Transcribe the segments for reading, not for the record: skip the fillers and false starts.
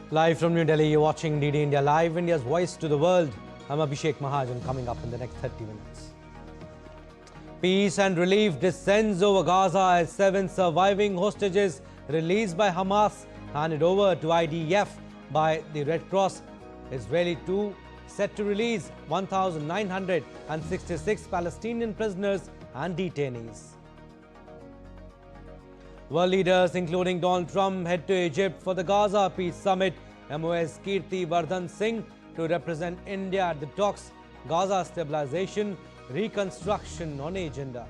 Live from New Delhi, you're watching DD India Live, India's voice to the world. I'm Abhishek Mahajan, coming up in the next 30 minutes. Peace and relief descends over Gaza as 7 surviving hostages released by Hamas handed over to IDF by the Red Cross. Israeli too set to release 1,966 Palestinian prisoners and detainees. World leaders, including Donald Trump, head to Egypt for the Gaza Peace Summit. MOS Kirti V Singh to represent India at the talks. Gaza stabilization, reconstruction on agenda.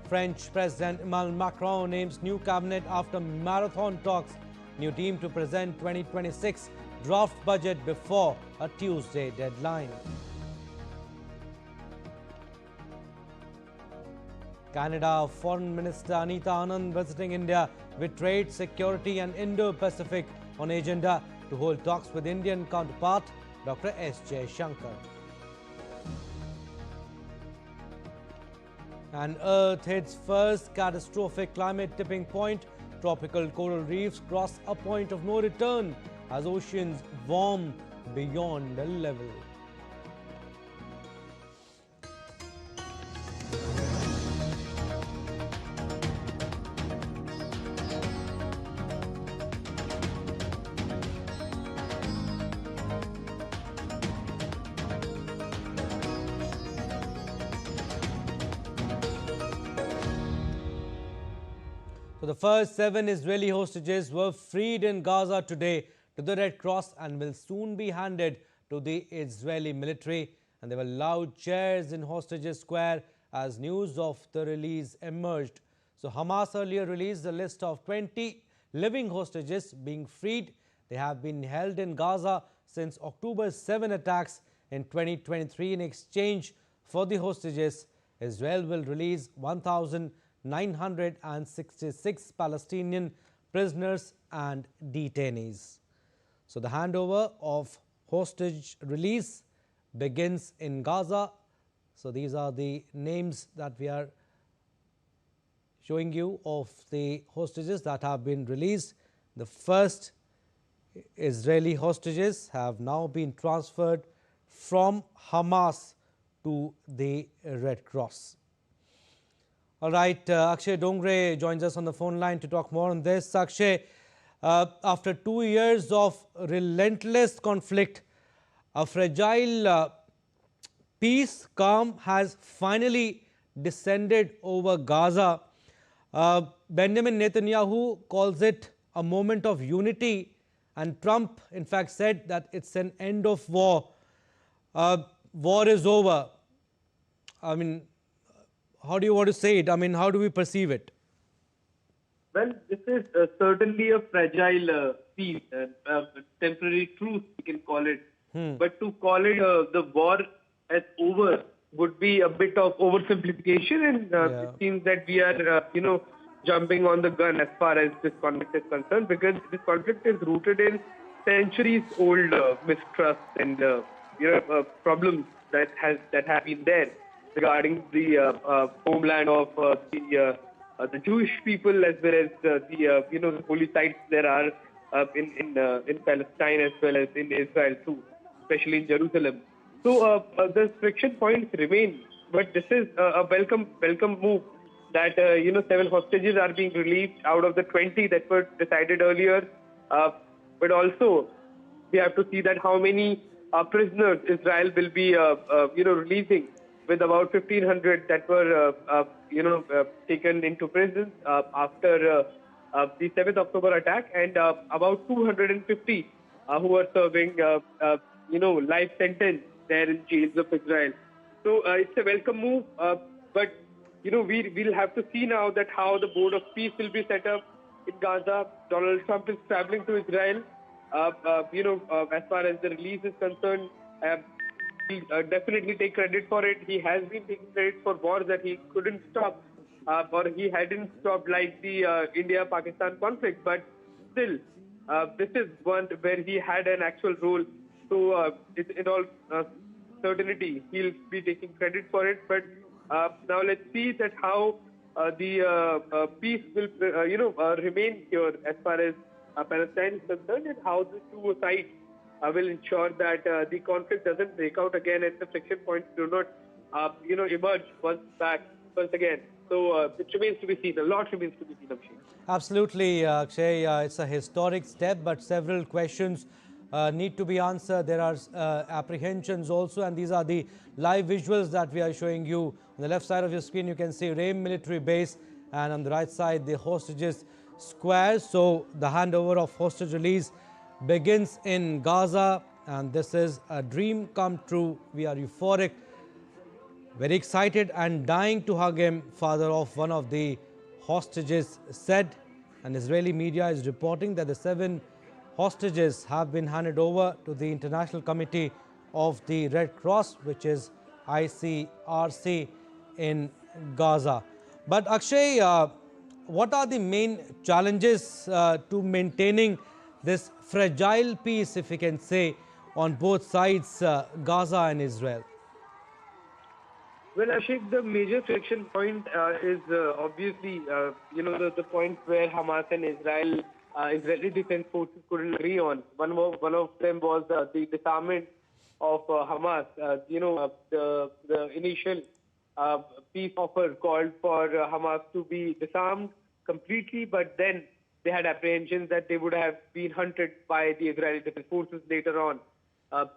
French President Emmanuel Macron names new cabinet after marathon talks. New team to present 2026 draft budget before a Tuesday deadline. Canada Foreign Minister Anita Anand visiting India with trade, security and Indo-Pacific on agenda to hold talks with Indian counterpart Dr. S. Jaishankar. And Earth hits first catastrophic climate tipping point. Tropical coral reefs cross a point of no return as oceans warm beyond the level. So the first 7 Israeli hostages were freed in Gaza today to the Red Cross and will soon be handed to the Israeli military. And there were loud cheers in Hostages Square as news of the release emerged. So Hamas earlier released a list of 20 living hostages being freed. They have been held in Gaza since October 7 attacks in 2023. In exchange for the hostages, Israel will release 1,966 Palestinian prisoners and detainees. So the handover of hostage release begins in Gaza. So these are the names that we are showing you of the hostages that have been released. The first Israeli hostages have now been transferred from Hamas to the Red Cross. All right, Akshay Dongre joins us on the phone line to talk more on this. Akshay, after 2 years of relentless conflict, a fragile peace calm has finally descended over Gaza. Benjamin Netanyahu calls it a moment of unity, and Trump in fact said that it's an end of war. War is over. I mean, how do you want to say it? I mean, how do we perceive it? Well, this is certainly a fragile peace, temporary truce, we can call it. But to call it the war as over would be a bit of oversimplification, and it seems that we are, jumping on the gun as far as this conflict is concerned, because this conflict is rooted in centuries-old mistrust and problems that have been there regarding the homeland of the Jewish people, as well as the holy sites there are in Palestine as well as in Israel too, especially in Jerusalem. So the friction points remain, but this is a welcome move that 7 hostages are being released out of the 20 that were decided earlier. But also we have to see that how many prisoners Israel will be releasing, with about 1,500 that were taken into prison after the 7th October attack, and about 250 who are serving life sentence there in jails of Israel. So it's a welcome move, but we'll have to see now that how the Board of Peace will be set up in Gaza. Donald Trump is traveling to Israel. As far as the release is concerned, he'll definitely take credit for it. He has been taking credit for wars that he couldn't stop, or he hadn't stopped, like the India-Pakistan conflict. But still, this is one where he had an actual role. So in all certainty, he'll be taking credit for it. But now let's see that how the peace will, remain here as far as Palestine is concerned, and how the two sides will ensure that the conflict doesn't break out again and the friction points do not, emerge once again. So it remains to be seen. A lot remains to be seen, Abhishek. Absolutely, Akshay. It's a historic step, but several questions need to be answered. There are apprehensions also, and these are the live visuals that we are showing you. On the left side of your screen, you can see Reim military base, and on the right side, the hostages square. So the handover of hostage release begins in Gaza, and this is a dream come true. We are euphoric, very excited and dying to hug him, father of one of the hostages said. And Israeli media is reporting that the 7 hostages have been handed over to the International Committee of the Red Cross, which is ICRC in Gaza. But Akshay, what are the main challenges to maintaining this fragile peace, if we can say, on both sides, Gaza and Israel? Well, Ashik, the major friction point is obviously, the point where Hamas and Israeli defense forces couldn't agree on. One of them was the disarmament of Hamas. The initial peace offer called for Hamas to be disarmed completely, but then they had apprehensions that they would have been hunted by the Israeli defense forces later on.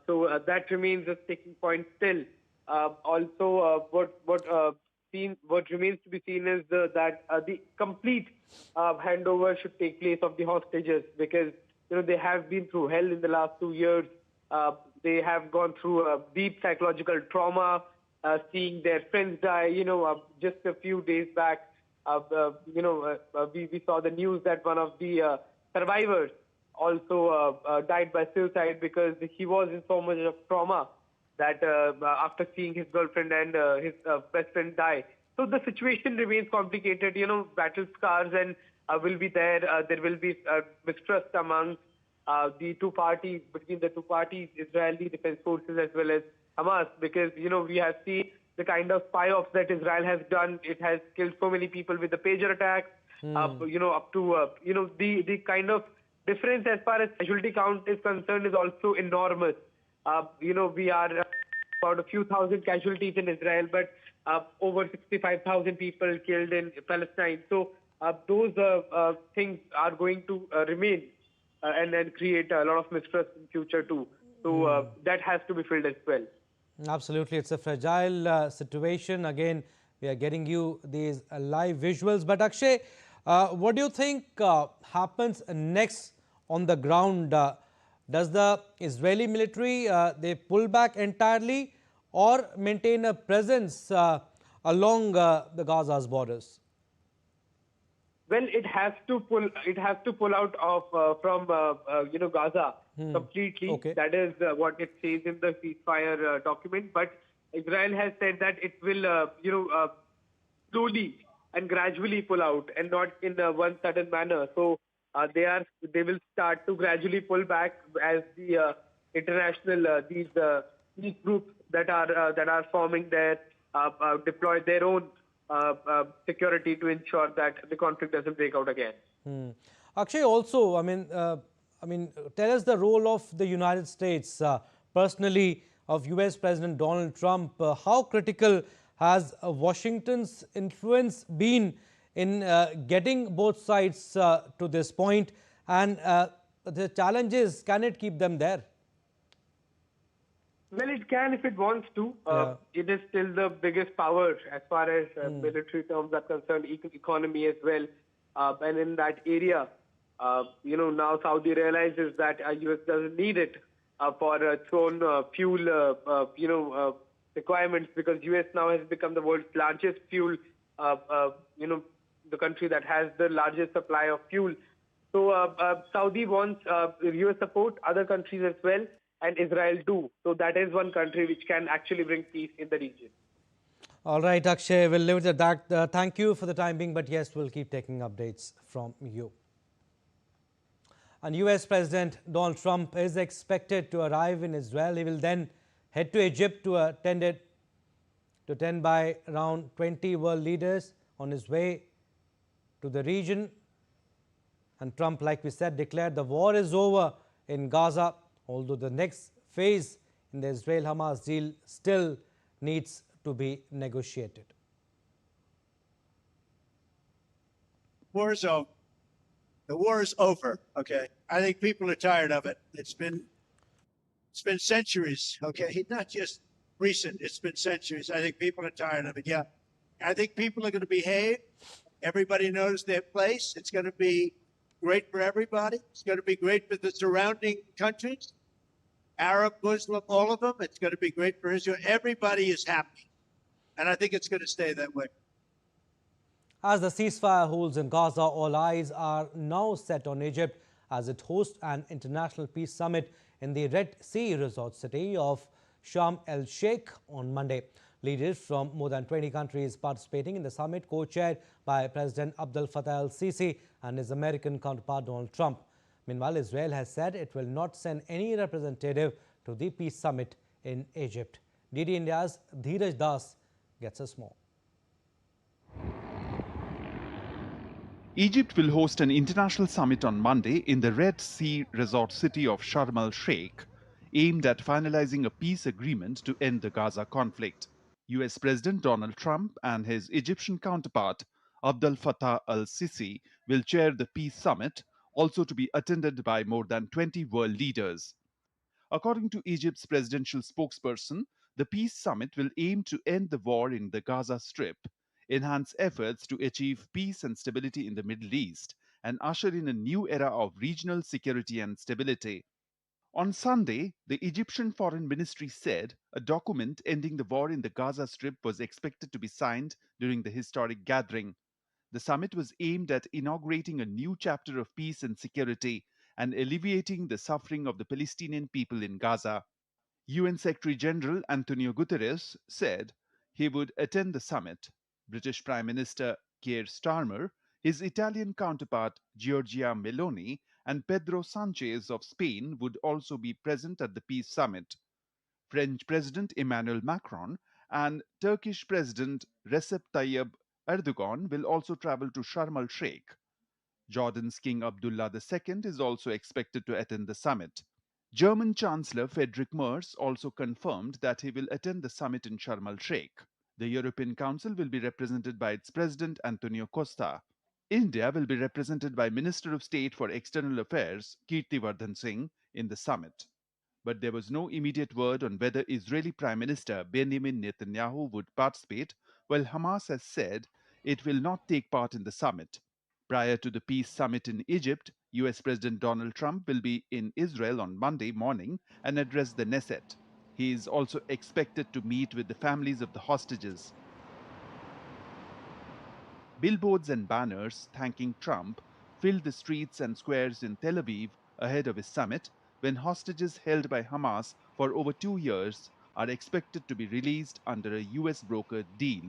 So that remains a sticking point still. Also, what remains to be seen is that the complete handover should take place of the hostages, because they have been through hell in the last 2 years. They have gone through a deep psychological trauma, seeing their friends die. Just a few days back, we saw the news that one of the survivors also died by suicide because he was in so much of trauma that after seeing his girlfriend and his best friend die. So the situation remains complicated. Battle scars and will be there. There will be mistrust among the two parties, between the two parties, Israeli defense forces as well as Hamas, because, we have seen the kind of spy-offs that Israel has done. It has killed so many people with the pager attacks, up to, the kind of difference as far as casualty count is concerned is also enormous. We are about a few thousand casualties in Israel, but over 65,000 people killed in Palestine. So those things are going to remain and then create a lot of mistrust in future too. So that has to be filled as well. Absolutely. It's a fragile situation. Again, we are getting you these live visuals. But Akshay, what do you think happens next on the ground? Does the Israeli military, they pull back entirely or maintain a presence along the Gaza's borders? Well, it has to pull out of from Gaza completely. Okay. That is what it says in the ceasefire document. But Israel has said that it will slowly and gradually pull out, and not in one sudden manner. So they will start to gradually pull back as the international these groups that are forming their deploy their own security to ensure that the conflict doesn't break out again. Akshay, also, I mean, tell us the role of the United States, personally, of U.S. President Donald Trump. How critical has Washington's influence been in getting both sides to this point, and the challenges, can it keep them there? Well, it can if it wants to. It is still the biggest power as far as military terms are concerned, economy as well. And in that area, now Saudi realizes that U.S. doesn't need it for its own fuel, requirements, because U.S. now has become the world's largest fuel, the country that has the largest supply of fuel. So Saudi wants U.S. support, other countries as well, and Israel too. So that is one country which can actually bring peace in the region. All right, Akshay, we'll leave it at that. Thank you for the time being, but yes, we'll keep taking updates from you. And US President Donald Trump is expected to arrive in Israel. He will then head to Egypt to attend by around 20 world leaders on his way to the region. And Trump, like we said, declared the war is over in Gaza, although the next phase in the Israel-Hamas deal still needs to be negotiated. War's over. The war is over. Okay, I think people are tired of it. It's been centuries. Okay, not just recent. It's been centuries. I think people are tired of it. Yeah, I think people are going to behave. Everybody knows their place. It's going to be great for everybody. It's going to be great for the surrounding countries, Arab, Muslim, all of them. It's going to be great for Israel. Everybody is happy, and I think it's going to stay that way. As the ceasefire holds in Gaza, all eyes are now set on Egypt as it hosts an international peace summit in the Red Sea resort city of Sharm el-Sheikh on Monday. Leaders from more than 20 countries participating in the summit, co-chaired by President Abdel Fattah el-Sisi and his American counterpart Donald Trump. Meanwhile, Israel has said it will not send any representative to the peace summit in Egypt. DD India's Dheeraj Das gets us more. Egypt will host an international summit on Monday in the Red Sea resort city of Sharm el-Sheikh, aimed at finalizing a peace agreement to end the Gaza conflict. US President Donald Trump and his Egyptian counterpart Abdel Fattah el-Sisi will chair the peace summit, also to be attended by more than 20 world leaders. According to Egypt's presidential spokesperson, the peace summit will aim to end the war in the Gaza Strip, enhance efforts to achieve peace and stability in the Middle East, and usher in a new era of regional security and stability. On Sunday, the Egyptian Foreign Ministry said a document ending the war in the Gaza Strip was expected to be signed during the historic gathering. The summit was aimed at inaugurating a new chapter of peace and security and alleviating the suffering of the Palestinian people in Gaza. UN Secretary General Antonio Guterres said he would attend the summit. British Prime Minister Keir Starmer, his Italian counterpart Giorgia Meloni, and Pedro Sanchez of Spain would also be present at the peace summit. French President Emmanuel Macron and Turkish President Recep Tayyip Erdogan will also travel to Sharm el-Sheikh. Jordan's King Abdullah II is also expected to attend the summit. German Chancellor Friedrich Merz also confirmed that he will attend the summit in Sharm el-Sheikh. The European Council will be represented by its President Antonio Costa. India will be represented by Minister of State for External Affairs Kirti V Singh in the summit. But there was no immediate word on whether Israeli Prime Minister Benjamin Netanyahu would participate, while Hamas has said it will not take part in the summit. Prior to the peace summit in Egypt, US President Donald Trump will be in Israel on Monday morning and address the Knesset. He is also expected to meet with the families of the hostages. Billboards and banners thanking Trump filled the streets and squares in Tel Aviv ahead of his summit, when hostages held by Hamas for over 2 years are expected to be released under a US brokered deal.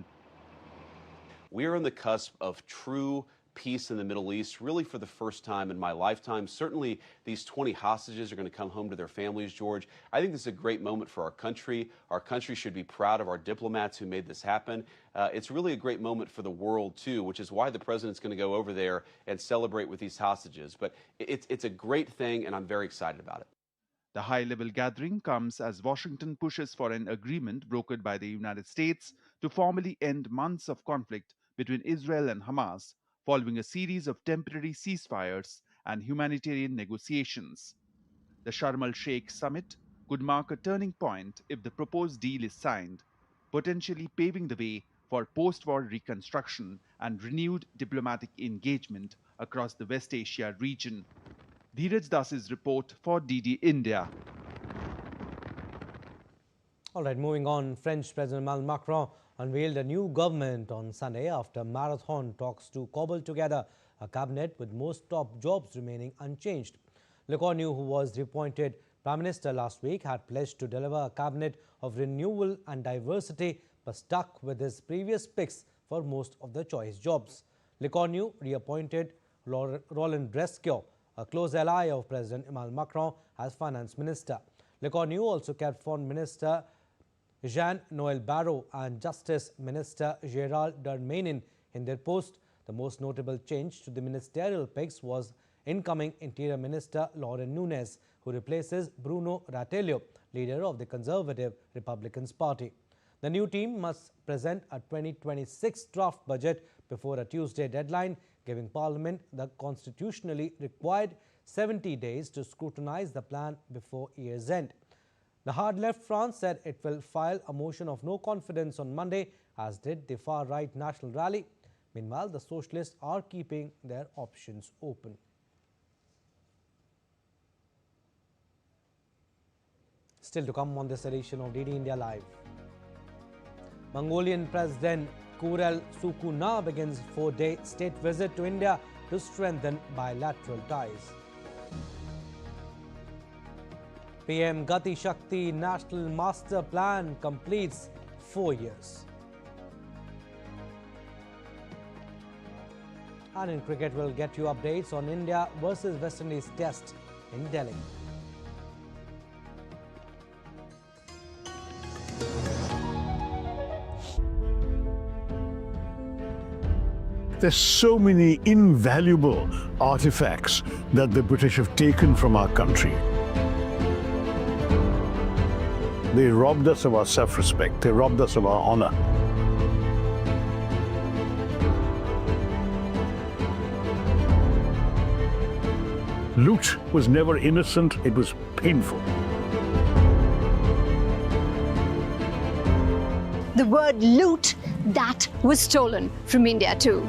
We are on the cusp of true peace in the Middle East, really for the first time in my lifetime. Certainly, these 20 hostages are going to come home to their families, George. I think this is a great moment for our country. Our country should be proud of our diplomats who made this happen. It's really a great moment for the world, too, which is why the president's going to go over there and celebrate with these hostages. But it's a great thing, and I'm very excited about it. The high-level gathering comes as Washington pushes for an agreement brokered by the United States to formally end months of conflict between Israel and Hamas, following a series of temporary ceasefires and humanitarian negotiations. The Sharm el-Sheikh summit could mark a turning point if the proposed deal is signed, potentially paving the way for post-war reconstruction and renewed diplomatic engagement across the West Asia region. Dheeraj Das's report for DD India. All right, moving on, French President Emmanuel Macron unveiled a new government on Sunday after marathon talks to cobble together a cabinet with most top jobs remaining unchanged. Le Cornu, who was reappointed Prime Minister last week, had pledged to deliver a cabinet of renewal and diversity, but stuck with his previous picks for most of the choice jobs. Le Cornu reappointed Roland Lescure, a close ally of President Emmanuel Macron, as Finance Minister. Le Cornu also kept Foreign Minister Jean-Noël Barrot and Justice Minister Gérald Darmanin in their post. The most notable change to the ministerial picks was incoming Interior Minister Lauren Nunes, who replaces Bruno Rataglio, leader of the Conservative Republicans Party. The new team must present a 2026 draft budget before a Tuesday deadline, giving Parliament the constitutionally required 70 days to scrutinize the plan before year's end. The hard-left France said it will file a motion of no confidence on Monday, as did the far-right National Rally. Meanwhile, the Socialists are keeping their options open. Still to come on this edition of DD India Live. Mongolian President Kurel Sukuna begins 4-day state visit to India to strengthen bilateral ties. PM Gati Shakti National Master Plan completes 4 years. And in cricket, we'll get you updates on India versus West Indies test in Delhi. There's so many invaluable artifacts that the British have taken from our country. They robbed us of our self-respect. They robbed us of our honor. Loot was never innocent. It was painful. The word loot, that was stolen from India too.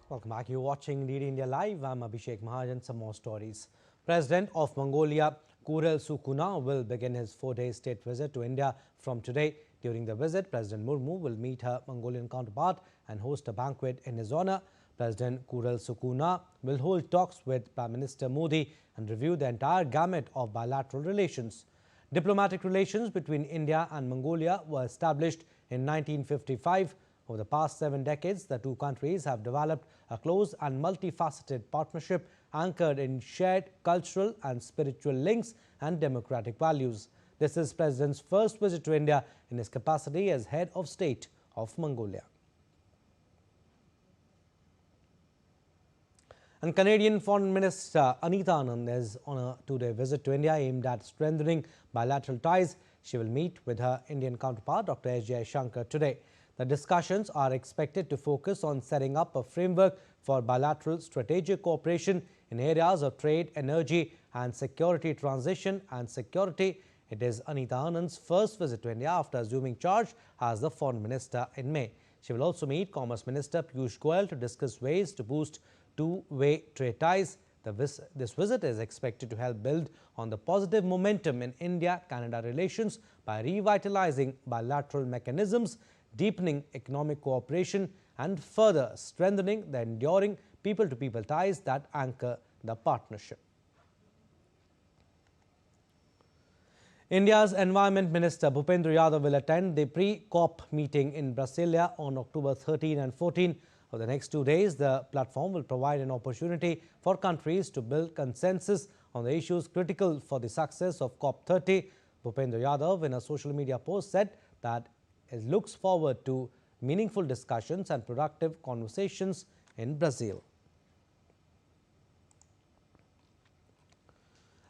Welcome back. You're watching DD India Live. I'm Abhishek Mahajan. Some more stories. President of Mongolia, Kurel Sukuna, will begin his 4-day state visit to India from today. During the visit, President Murmu will meet her Mongolian counterpart and host a banquet in his honor. President Kurel Sukuna will hold talks with Prime Minister Modi and review the entire gamut of bilateral relations. Diplomatic relations between India and Mongolia were established in 1955. Over the past 7 decades, the two countries have developed a close and multifaceted partnership anchored in shared cultural and spiritual links and democratic values. This is President's first visit to India in his capacity as head of state of Mongolia. And Canadian Foreign Minister Anita Anand is on a 2-day visit to India aimed at strengthening bilateral ties. She will meet with her Indian counterpart, Dr. S. Jaishankar, today. The discussions are expected to focus on setting up a framework for bilateral strategic cooperation in areas of trade, energy and security, transition and security. It is Anita Anand's first visit to India after assuming charge as the Foreign Minister in May. She will also meet Commerce Minister Piyush Goyal to discuss ways to boost two-way trade ties. This visit is expected to help build on the positive momentum in India-Canada relations by revitalizing bilateral mechanisms, deepening economic cooperation and further strengthening the enduring people-to-people ties that anchor the partnership. India's Environment Minister Bhupendra Yadav will attend the pre-COP meeting in Brasilia on October 13 and 14. For the next 2 days, the platform will provide an opportunity for countries to build consensus on the issues critical for the success of COP30. Bhupendra Yadav, in a social media post, said that it looks forward to meaningful discussions and productive conversations in Brazil.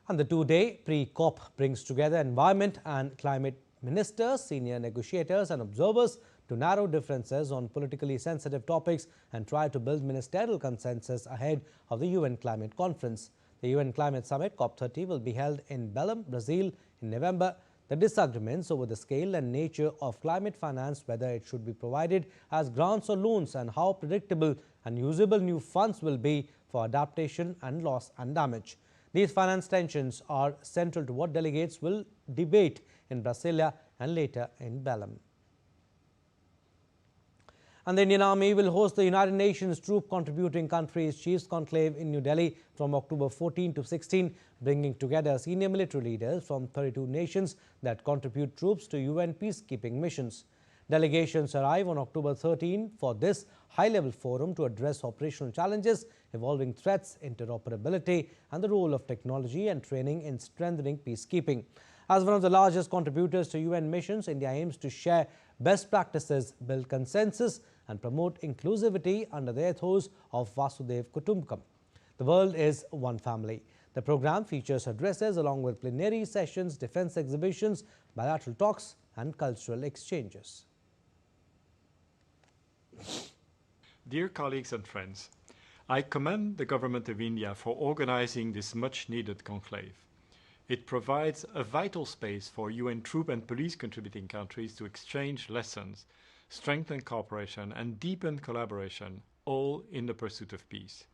And the 2-day pre-COP brings together environment and climate ministers, senior negotiators and observers to narrow differences on politically sensitive topics and try to build ministerial consensus ahead of the UN Climate Conference. The UN Climate Summit COP30 will be held in Belém, Brazil in November. The disagreements over the scale and nature of climate finance, whether it should be provided as grants or loans, and how predictable and usable new funds will be for adaptation and loss and damage. These finance tensions are central to what delegates will debate in Brasilia and later in Belém. And the Indian Army will host the United Nations Troop Contributing Countries Chiefs Conclave in New Delhi from October 14 to 16, bringing together senior military leaders from 32 nations that contribute troops to UN peacekeeping missions. Delegations arrive on October 13 for this high-level forum to address operational challenges, evolving threats, interoperability, and the role of technology and training in strengthening peacekeeping. As one of the largest contributors to UN missions, India aims to share best practices, build consensus, and promote inclusivity under the ethos of Vasudhaiva Kutumbakam. The world is one family. The program features addresses along with plenary sessions, defense exhibitions, bilateral talks, and cultural exchanges. Dear colleagues and friends, I commend the Government of India for organizing this much-needed conclave. It provides a vital space for UN troop and police contributing countries to exchange lessons, strengthen cooperation, and deepen collaboration, all in the pursuit of peace.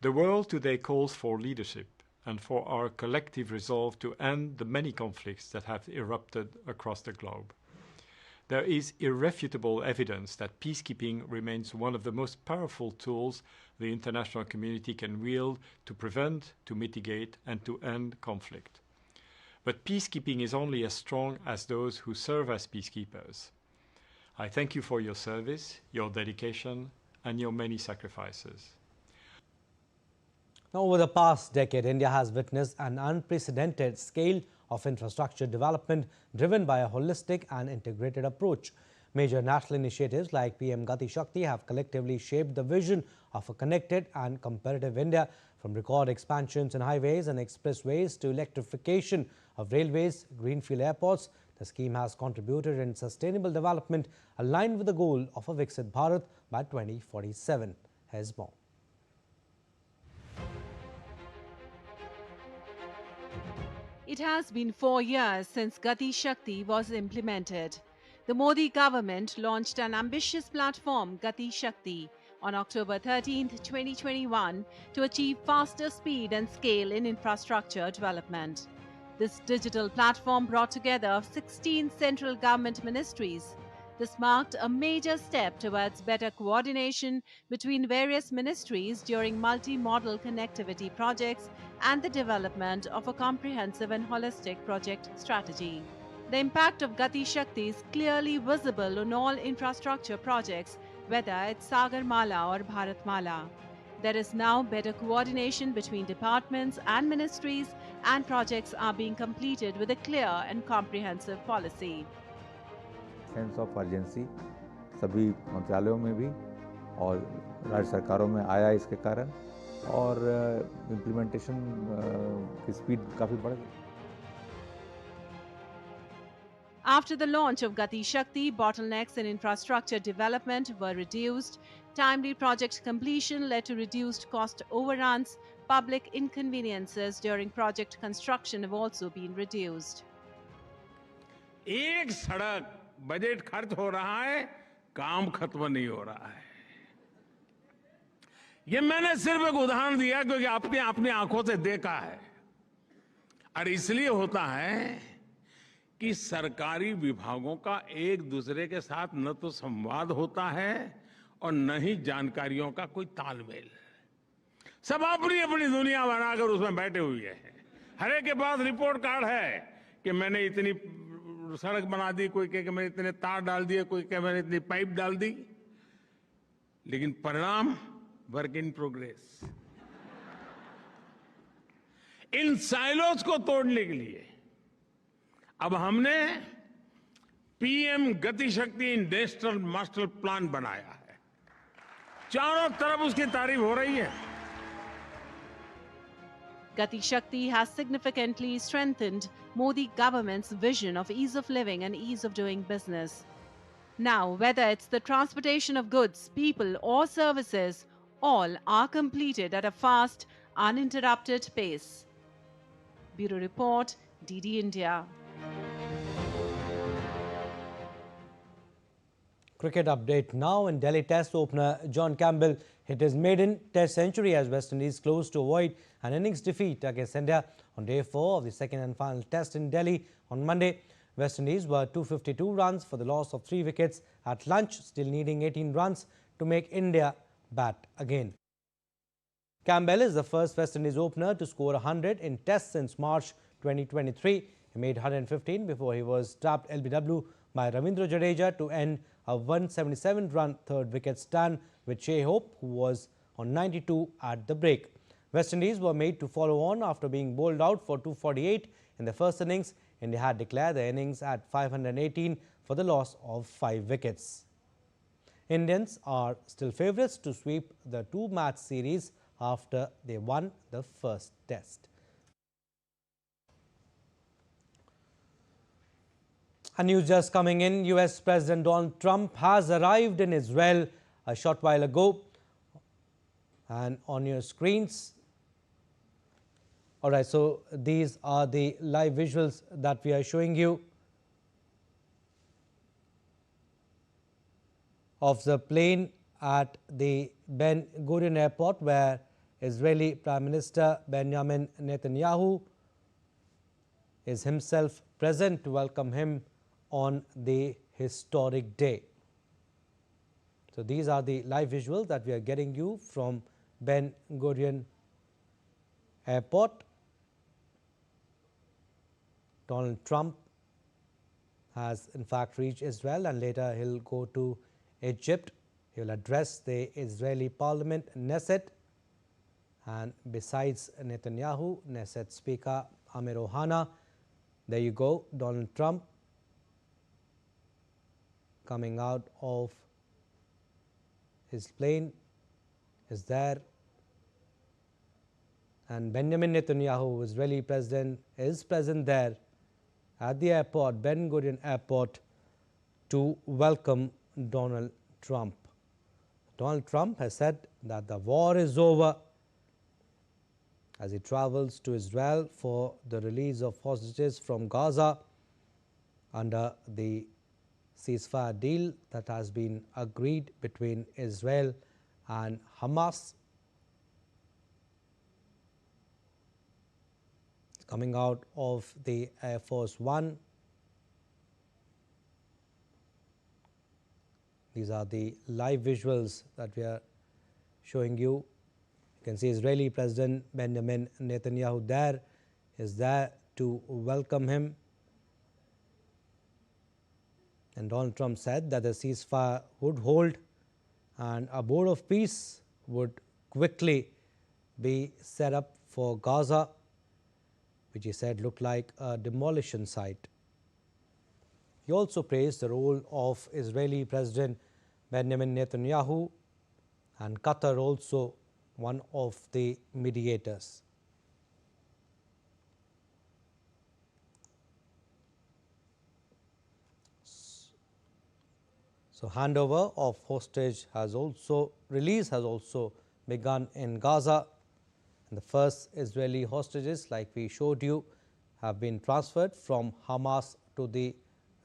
The world today calls for leadership and for our collective resolve to end the many conflicts that have erupted across the globe. There is irrefutable evidence that peacekeeping remains one of the most powerful tools the international community can wield to prevent, to mitigate, and to end conflict. But peacekeeping is only as strong as those who serve as peacekeepers. I thank you for your service, your dedication, and your many sacrifices. Now, over the past decade, India has witnessed an unprecedented scale of infrastructure development driven by a holistic and integrated approach. Major national initiatives like PM Gati Shakti have collectively shaped the vision of a connected and competitive India, from record expansions in highways and expressways to electrification of railways, greenfield airports. The scheme has contributed in sustainable development aligned with the goal of a Viksit Bharat by 2047. Here's more. It has been 4 years since Gati Shakti was implemented. The Modi government launched an ambitious platform, Gati Shakti, on October 13, 2021 to achieve faster speed and scale in infrastructure development. This digital platform brought together 16 central government ministries. This marked a major step towards better coordination between various ministries during multi-modal connectivity projects and the development of a comprehensive and holistic project strategy. The impact of Gati Shakti is clearly visible on all infrastructure projects, whether it's Sagarmala or Bharatmala. There is now better coordination between departments and ministries, and projects are being completed with a clear and comprehensive policy. Sense of urgency सभी मंत्रालयों में भी और राज्य सरकारों में आया इसके कारण, और इम्प्लीमेंटेशन की स्पीड काफ़ी बढ़ गई. After the launch of Gati Shakti, bottlenecks in infrastructure development were reduced. Timely project completion led to reduced cost overruns. Public inconveniences during project construction have also been reduced. एक सड़क budget खर्च हो रहा है, काम खत्म नहीं हो रहा है. ये मैंने सिर्फ एक उदाहरण दिया क्योंकि आपने अपनी आंखों से देखा है, और इसलिए होता है कि सरकारी विभागों का एक दूसरे के साथ न तो संवाद होता है और न ही जानकारियों का कोई तालमेल. सब अपनी अपनी दुनिया बनाकर उसमें बैठे हुए हैं. हर एक के पास रिपोर्ट कार्ड है कि मैंने इतनी सड़क बना दी, कोई कहे कि मैंने इतने तार डाल दिए, कोई कहे मैंने इतनी पाइप डाल दी, लेकिन परिणाम work in progress. In silos को तोड़ने के लिए अब हमने पीएम गति शक्ति नेशनल मास्टर प्लान बनाया है. चारों तरफ उसकी तारीफ हो रही है. Gati Shakti has significantly strengthened Modi government's vision of ease of living and ease of doing business. Now, whether it's the transportation of goods, people or services, all are completed at a fast, uninterrupted pace. Bureau Report, DD India. Cricket update now. In Delhi, Test opener John Campbell hit his maiden Test century as West Indies closed to avoid an innings defeat against India on day 4 of the second and final Test in Delhi on Monday. West Indies were 252 runs for the loss of 3 wickets at lunch, still needing 18 runs to make India bat again. Campbell is the first West Indies opener to score 100 in Tests since March 2023. He made 115 before he was tapped LBW by Ravindra Jadeja to end a 177-run third wicket stand with Shea Hope, who was on 92 at the break. West Indies were made to follow on after being bowled out for 248 in the first innings. India had declared the innings at 518 for the loss of 5 wickets. Indians are still favourites to sweep the 2-match series after they won the first test. A news just coming in, US President Donald Trump has arrived in Israel a short while ago, and on your screens. Alright, so these are the live visuals that we are showing you of the plane at the Ben Gurion Airport, where Israeli Prime Minister Benjamin Netanyahu is himself present to welcome him on the historic day. So these are the live visuals that we are getting you from Ben Gurion Airport. Donald Trump has in fact reached Israel, and later he'll go to Egypt. He will address the Israeli Parliament, Knesset, and besides Netanyahu, Knesset Speaker Amir Ohana. There you go, Donald Trump coming out of his plane is there, and Benjamin Netanyahu, Israeli president, is present there at the airport, Ben Gurion Airport, to welcome Donald Trump. Donald Trump has said that the war is over as he travels to Israel for the release of hostages from Gaza under the ceasefire deal that has been agreed between Israel and Hamas. Coming out of the Air Force One. These are the live visuals that we are showing you. You can see Israeli President Benjamin Netanyahu there is there to welcome him. And Donald Trump said that the ceasefire would hold and a board of peace would quickly be set up for Gaza, which he said looked like a demolition site. He also praised the role of Israeli President Benjamin Netanyahu, and Qatar also one of the mediators. So handover of hostage release has also begun in Gaza. And the first Israeli hostages, like we showed you, have been transferred from Hamas to the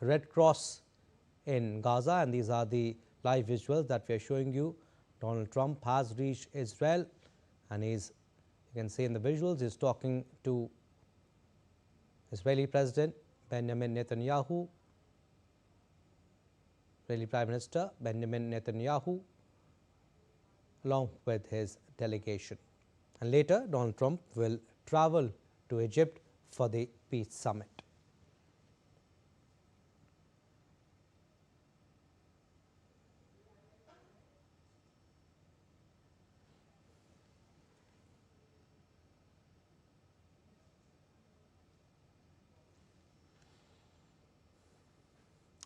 Red Cross in Gaza, and these are the live visuals that we are showing you. Donald Trump has reached Israel, and you can see in the visuals, he's talking to Israeli President Benjamin Netanyahu, Israeli Prime Minister Benjamin Netanyahu, along with his delegation. And later, Donald Trump will travel to Egypt for the peace summit.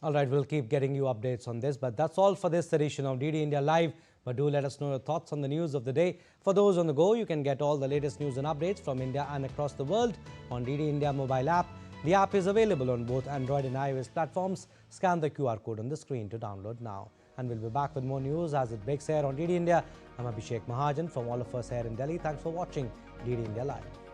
All right, we'll keep getting you updates on this, but that's all for this edition of DD India Live. But do let us know your thoughts on the news of the day. For those on the go, you can get all the latest news and updates from India and across the world on DD India mobile app. The app is available on both Android and iOS platforms. Scan the QR code on the screen to download now. And we'll be back with more news as it breaks here on DD India. I'm Abhishek Mahajan from all of us here in Delhi. Thanks for watching DD India Live.